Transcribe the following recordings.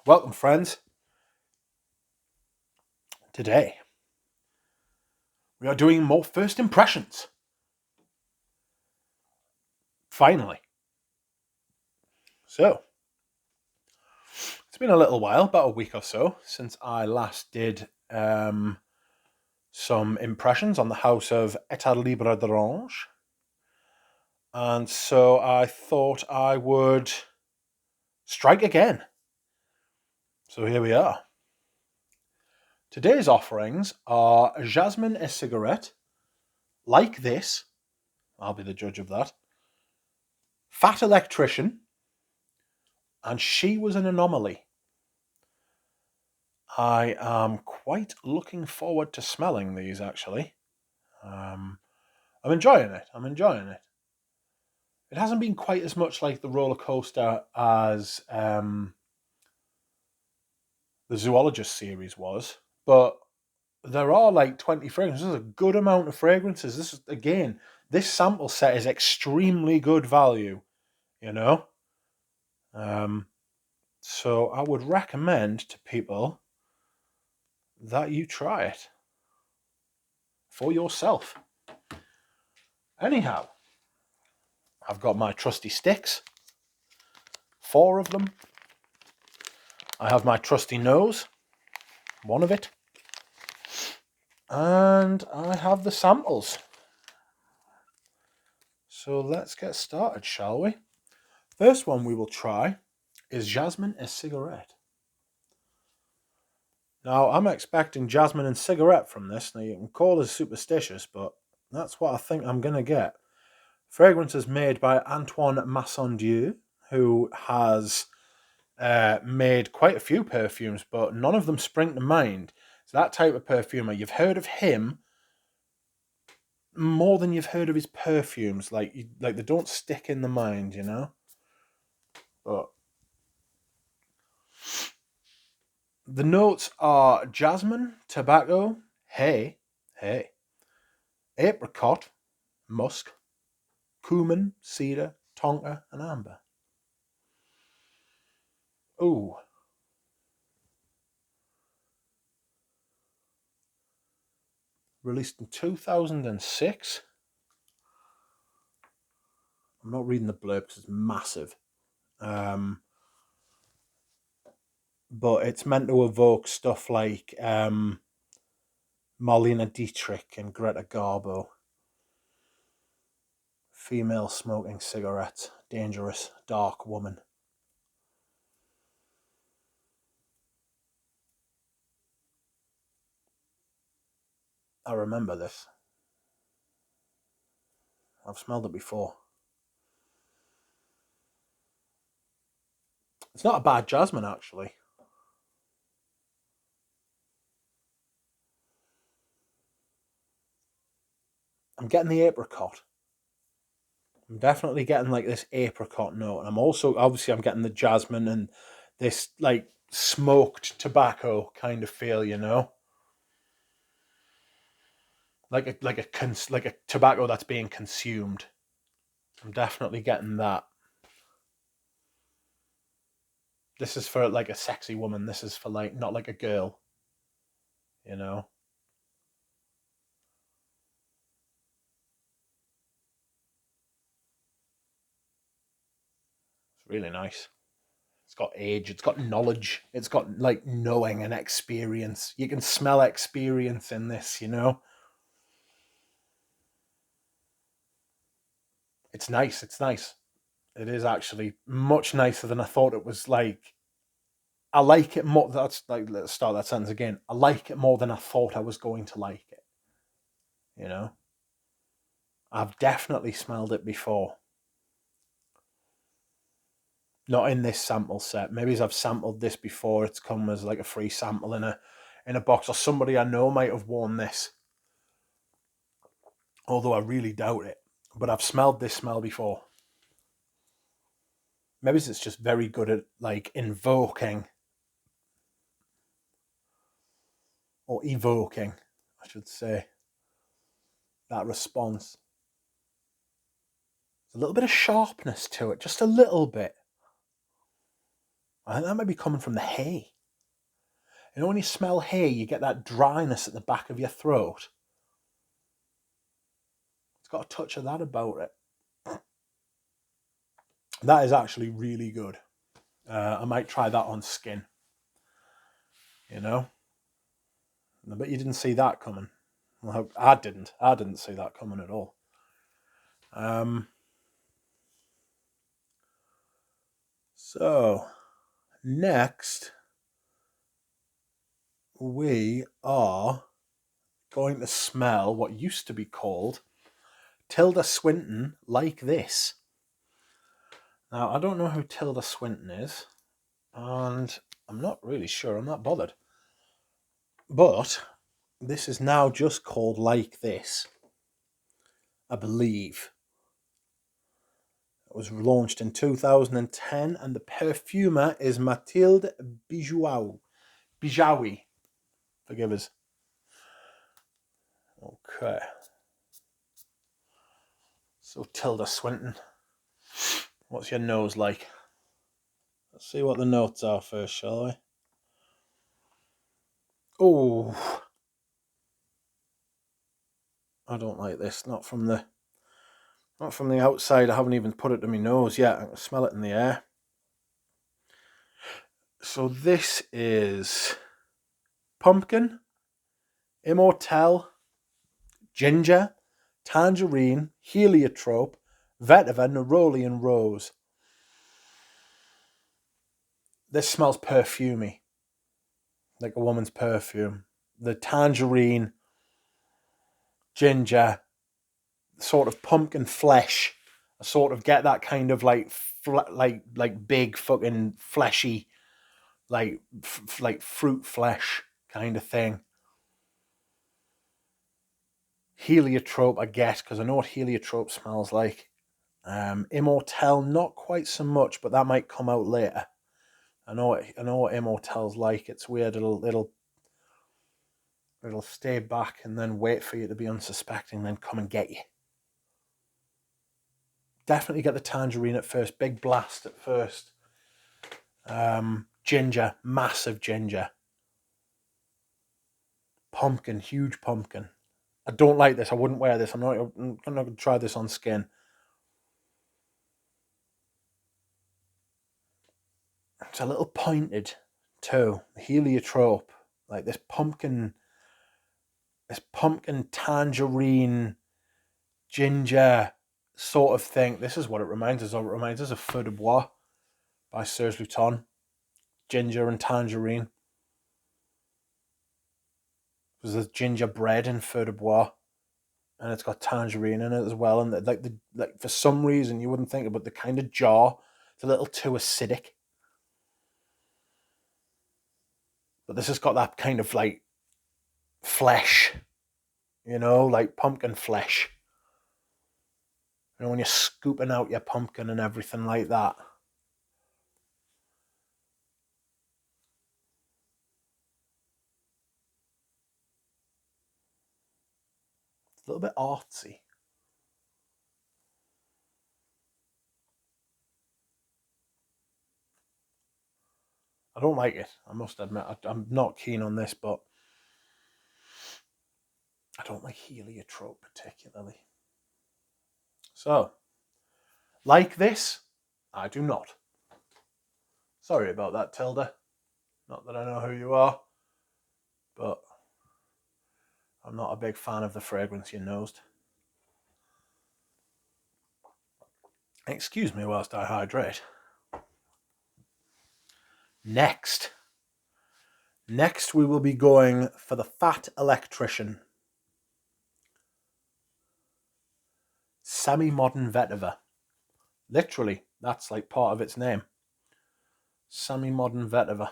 Welcome, friends. Today, we are doing more first impressions. Finally. So, it's been a little while, about a week or so, since I last did some impressions on the house of Etat Libre d'Orange. And so I thought I would strike again. So here we are. Today's offerings are Jasmine A Cigarette, Like This, I'll be the judge of that, Fat Electrician, and She Was An Anomaly. I am quite looking forward to smelling these, actually. I'm enjoying it. It hasn't been quite as much like the roller coaster as the Zoologist series was, but there are like 20 fragrances. This is a good amount of fragrances. This sample set is extremely good value, you know? So I would recommend to people that you try it for yourself. Anyhow, I've got my trusty sticks, 4 of them. I have my trusty nose, 1 of it. And I have the samples. So let's get started, shall we? First one we will try is Jasmine A Cigarette. Now, I'm expecting Jasmine and Cigarette from this. Now, you can call us superstitious, but that's what I think I'm going to get. Fragrance is made by Antoine Massondieu, who has made quite a few perfumes, but none of them spring to mind. It's that type of perfumer. You've heard of him more than you've heard of his perfumes. Like they don't stick in the mind, you know? But the notes are jasmine, tobacco, hay, apricot, musk, cumin, cedar, tonka, and amber. Ooh. Released in 2006. I'm not reading the blurb because it's massive. But it's meant to evoke stuff like Marlene Dietrich and Greta Garbo. Female smoking cigarettes. Dangerous, dark woman. I remember this. I've smelled it before. It's not a bad jasmine, actually. I'm getting the apricot. I'm definitely getting like this apricot note. And I'm also, obviously, I'm getting the jasmine and this like smoked tobacco kind of feel, you know? Like a tobacco that's being consumed. I'm definitely getting that. This is for like a sexy woman. This is for like not like a girl, you know. It's really nice. It's got age. It's got knowledge. It's got like knowing and experience. You can smell experience in this, you know. It's nice. It's nice. It is actually much nicer than I thought it was. Like I like it more. That's like, let's start that sentence again. I like it more than I thought I was going to like it. You know, I've definitely smelled it before. Not in this sample set. Maybe as I've sampled this before, it's come as like a free sample in a box, or somebody I know might have worn this. Although I really doubt it. But I've smelled this smell before. Maybe it's just very good at like invoking or evoking, I should say, that response. There's a little bit of sharpness to it, just a little bit. I think that might be coming from the hay. You know when you smell hay, you get that dryness at the back of your throat? It's got a touch of that about it. That is actually really good. I might try that on skin. You know? I bet you didn't see that coming. Well, I didn't. I didn't see that coming at all. So, next, we are going to smell what used to be called Tilda Swinton Like This. Now, I don't know who Tilda Swinton is, and I'm not really sure. I'm not bothered. But this is now just called Like This, I believe. It was launched in 2010, and the perfumer is Mathilde Bijawi. Forgive us. Okay. So, Tilda Swinton, what's your nose like? Let's see what the notes are first, shall we? Oh, I don't like this. Not from the outside. I haven't even put it to my nose yet. I can smell it in the air. So this is pumpkin, immortelle, ginger, tangerine, heliotrope, vetiver, neroli, and rose. This smells perfumey, like a woman's perfume. The tangerine, ginger, sort of pumpkin flesh. I sort of get that kind of like big fucking fleshy, like fruit flesh kind of thing. Heliotrope, I guess, because I know what heliotrope smells like. Immortelle, not quite so much, but that might come out later. I know what Immortelle's like. It's weird. It'll stay back and then wait for you to be unsuspecting, then come and get you. Definitely get the tangerine at first. Big blast at first. Ginger, massive ginger. Pumpkin, huge pumpkin. I don't like this. I wouldn't wear this. I'm not going to try this on skin. It's a little pointed too. Heliotrope, like this pumpkin tangerine, ginger sort of thing. This is what it reminds us of. It reminds us of Feu de Bois by Serge Luton. Ginger and tangerine. Because there's gingerbread in Feu de Bois, and it's got tangerine in it as well. And like for some reason you wouldn't think about the kind of jar. It's a little too acidic. But this has got that kind of like flesh, like pumpkin flesh. When you're scooping out your pumpkin and everything like that. It's a little bit artsy. I don't like it, I must admit. I'm not keen on this, but I don't like heliotrope particularly. So, like this, I do not. Sorry about that, Tilda. Not that I know who you are, but I'm not a big fan of the fragrance you nosed. Excuse me whilst I hydrate. Next, we will be going for the Fat Electrician. Semi-modern vetiver. Literally, that's like part of its name. Semi-modern vetiver.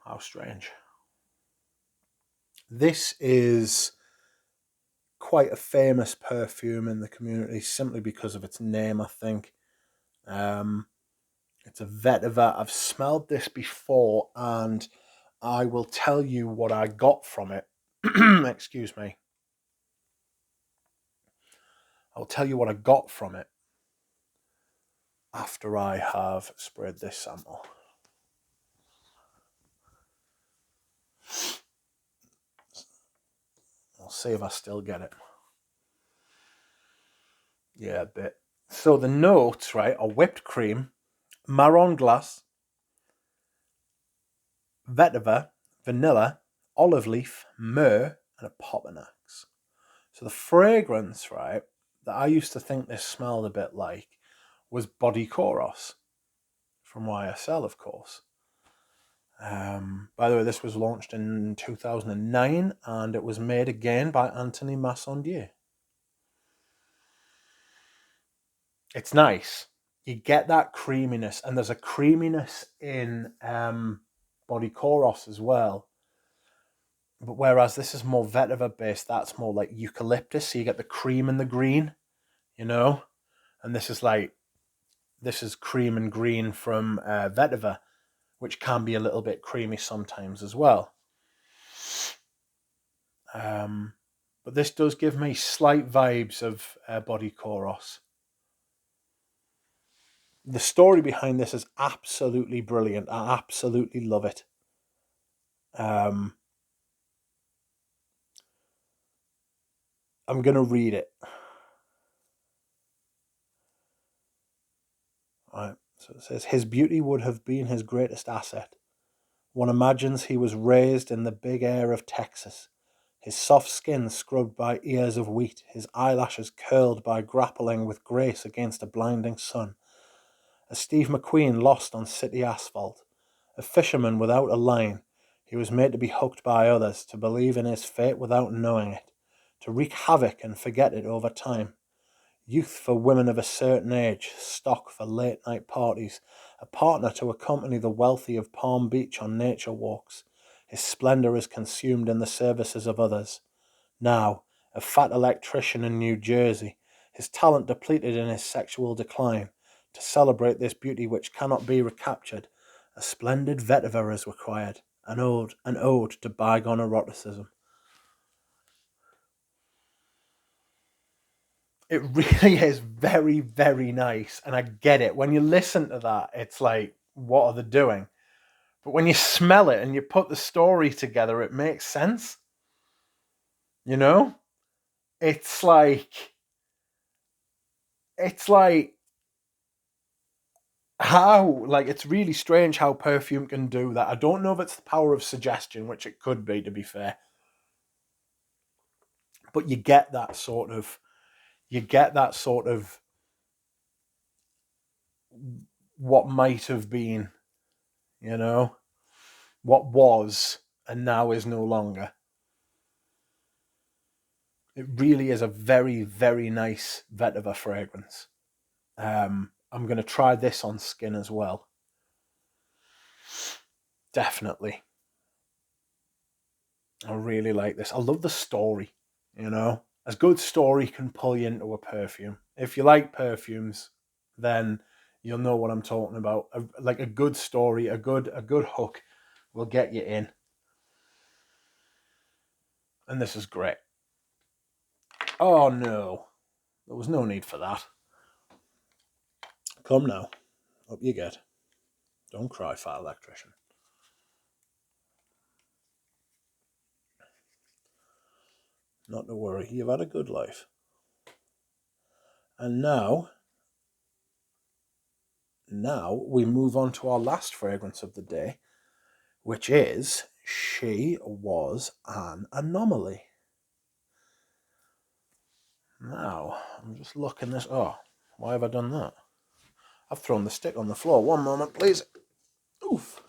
How strange. This is quite a famous perfume in the community simply because of its name, I think. It's a vetiver. I've smelled this before, and I will tell you what I got from it. Excuse me. I'll tell you what I got from it. after I have sprayed this sample. I'll see if I still get it. Yeah, a bit. So the notes, right, are whipped cream, marron glace, vetiver, vanilla, olive leaf, myrrh, and a Popanax. So the fragrance, right, that I used to think this smelled a bit like was Body Koros from YSL, of course. By the way, this was launched in 2009 and it was made again by Anthony Massondier. It's nice. You get that creaminess, and there's a creaminess in Body Koros as well. But whereas this is more vetiver based, that's more like eucalyptus. So you get the cream and the green, you know? And this is cream and green from vetiver, which can be a little bit creamy sometimes as well. But this does give me slight vibes of Body Koros. The story behind this is absolutely brilliant. I absolutely love it. I'm going to read it. Right. So it says, his beauty would have been his greatest asset. One imagines he was raised in the big air of Texas, his soft skin scrubbed by ears of wheat, his eyelashes curled by grappling with grace against a blinding sun. A Steve McQueen lost on city asphalt. A fisherman without a line, he was made to be hooked by others, to believe in his fate without knowing it, to wreak havoc and forget it over time. Youth for women of a certain age, stock for late-night parties, a partner to accompany the wealthy of Palm Beach on nature walks. His splendor is consumed in the services of others. Now, a fat electrician in New Jersey, his talent depleted in his sexual decline. To celebrate this beauty which cannot be recaptured, a splendid vetiver is required, an ode to bygone eroticism. It really is very, very nice, and I get it. When you listen to that, it's like, what are they doing? But when you smell it and you put the story together, it makes sense. You know? It's like it's really strange how perfume can do that. I don't know if it's the power of suggestion, which it could be, to be fair. But you get that sort of what might have been, you know, what was and now is no longer. It really is a very, very nice vetiver fragrance. I'm going to try this on skin as well. Definitely. I really like this. I love the story, you know. A good story can pull you into a perfume. If you like perfumes, then you'll know what I'm talking about. Like a good story, a good hook will get you in. And this is great. Oh no, there was no need for that. Come now, up you get. Don't cry, fat electrician. Not to worry, you've had a good life. And now we move on to our last fragrance of the day, which is She Was An Anomaly. Now, I'm just looking this. Oh, why have I done that? I've thrown the stick on the floor. One moment, please. Oof.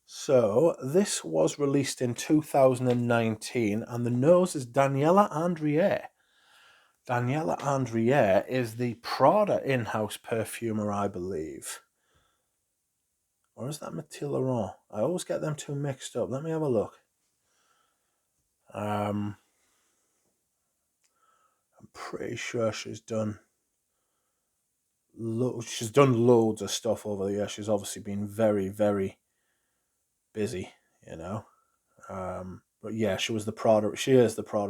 So, this was released in 2019, and the nose is Daniela Andrier. Daniela Andrier is the Prada in-house perfumer, I believe. Or is that Mathilde Laurent? I always get them two mixed up. Let me have a look. I'm pretty sure she's done loads of stuff over the years. She's obviously been very, very busy, you know. But yeah, she is the Prada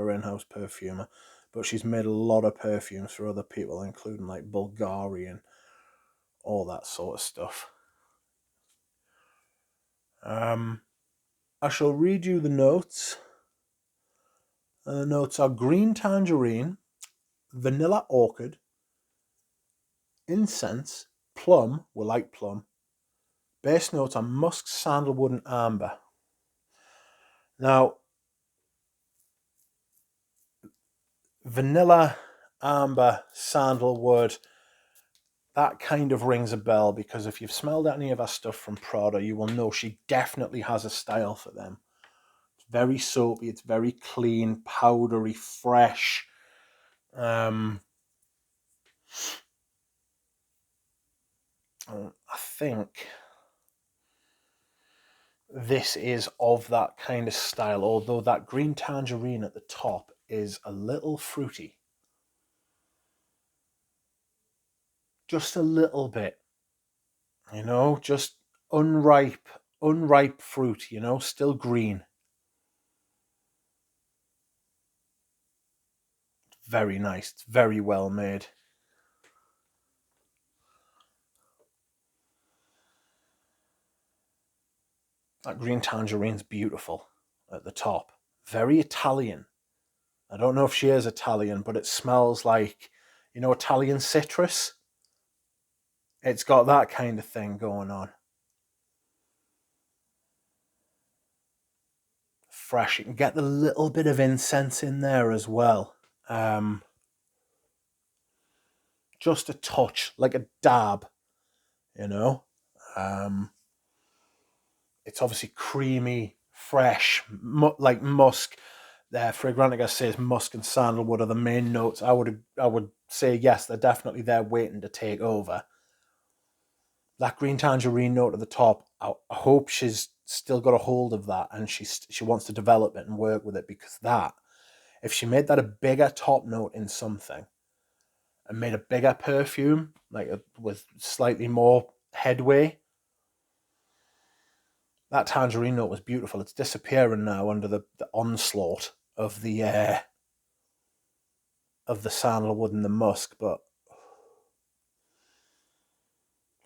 in-house perfumer. but she's made a lot of perfumes for other people, including like Bulgarian, all that sort of stuff. I shall read you the notes. The notes are green tangerine, vanilla orchid, incense, plum, we like plum. Base notes are musk, sandalwood, and amber. Now, vanilla, amber, sandalwood, that kind of rings a bell, because if you've smelled any of our stuff from Prada, you will know she definitely has a style for them. It's very soapy, it's very clean, powdery, fresh. I think this is of that kind of style, although that green tangerine at the top is a little fruity. Just a little bit. You know, just unripe fruit, you know, still green. Very nice. It's very well made. That green tangerine's beautiful at the top. Very Italian. I don't know if she is Italian, but it smells like, you know, Italian citrus. It's got that kind of thing going on. Fresh. You can get the little bit of incense in there as well. Just a touch, like a dab, you know. It's obviously creamy, fresh, like musk. Fragrantica says musk and sandalwood are the main notes. I would say yes, they're definitely there waiting to take over. That green tangerine note at the top, I hope she's still got a hold of that, and she wants to develop it and work with it, because that, if she made that a bigger top note in something and made a bigger perfume, like with slightly more headway, that tangerine note was beautiful. It's disappearing now under the onslaught of the sandalwood and the musk, but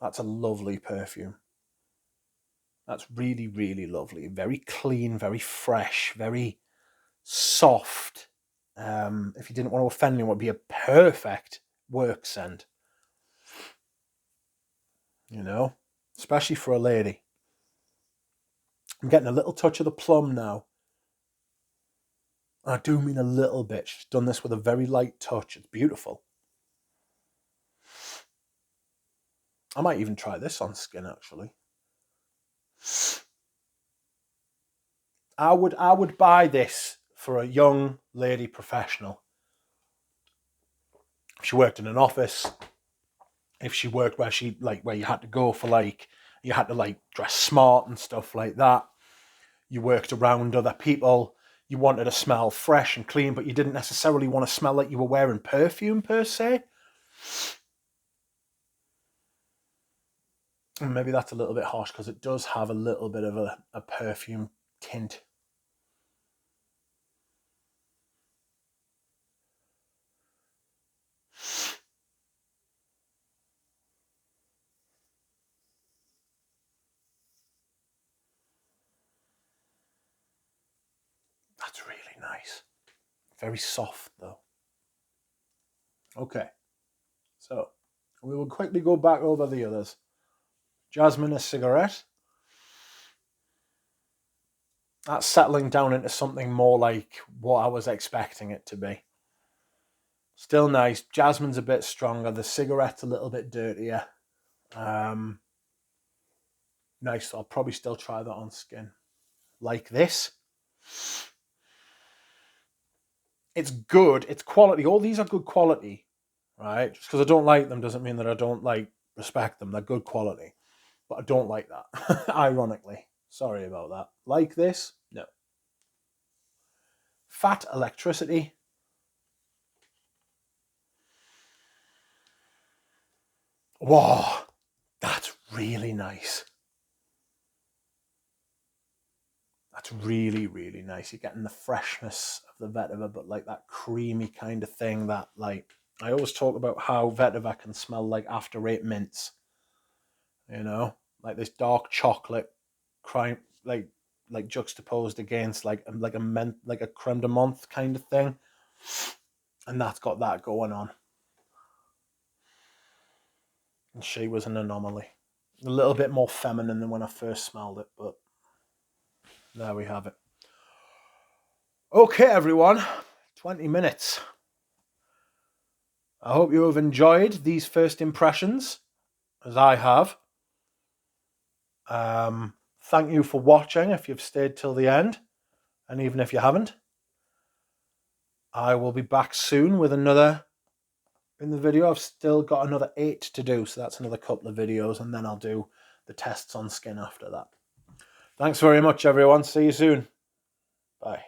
that's a lovely perfume. That's really, really lovely. Very clean, very fresh, very soft. If you didn't want to offend anyone, it would be a perfect work scent. You know, especially for a lady. I'm getting a little touch of the plum now. I do mean a little bit. She's done this with a very light touch. It's beautiful. I might even try this on skin, actually. I would buy this for a young lady professional. If she worked in an office, if she worked where you had to go for you had to dress smart and stuff like that. You worked around other people. You wanted to smell fresh and clean, but you didn't necessarily want to smell like you were wearing perfume per se. And maybe that's a little bit harsh, because it does have a little bit of a perfume tint. That's really nice. Very soft, though. Okay. So, we will quickly go back over the others. Jasmine A Cigarette. That's settling down into something more like what I was expecting it to be. Still nice. Jasmine's a bit stronger. The cigarette's a little bit dirtier. Nice. So I'll probably still try that on skin. Like this. It's good. It's quality. All these are good quality, right? Just because I don't like them doesn't mean that I don't respect them. They're good quality. But I don't like that. Ironically. Sorry about that. Like this? No. Fat Electricity. Whoa. That's really nice. That's really, really nice. You're getting the freshness of the vetiver, but like that creamy kind of thing that, like, I always talk about how vetiver can smell like after-eight mints. You know, like this dark chocolate, crime, like juxtaposed against like a mint, like a creme de menthe kind of thing, and that's got that going on. And she was an anomaly. A little bit more feminine than when I first smelled it, but there we have it. Okay, everyone, 20 minutes. I hope you have enjoyed these first impressions, as I have. Thank you for watching if you've stayed till the end, and even if you haven't. I will be back soon with another in the video. I've still got another 8 to do, so that's another couple of videos, and then I'll do the tests on skin after that. Thanks very much, everyone. See you soon. Bye.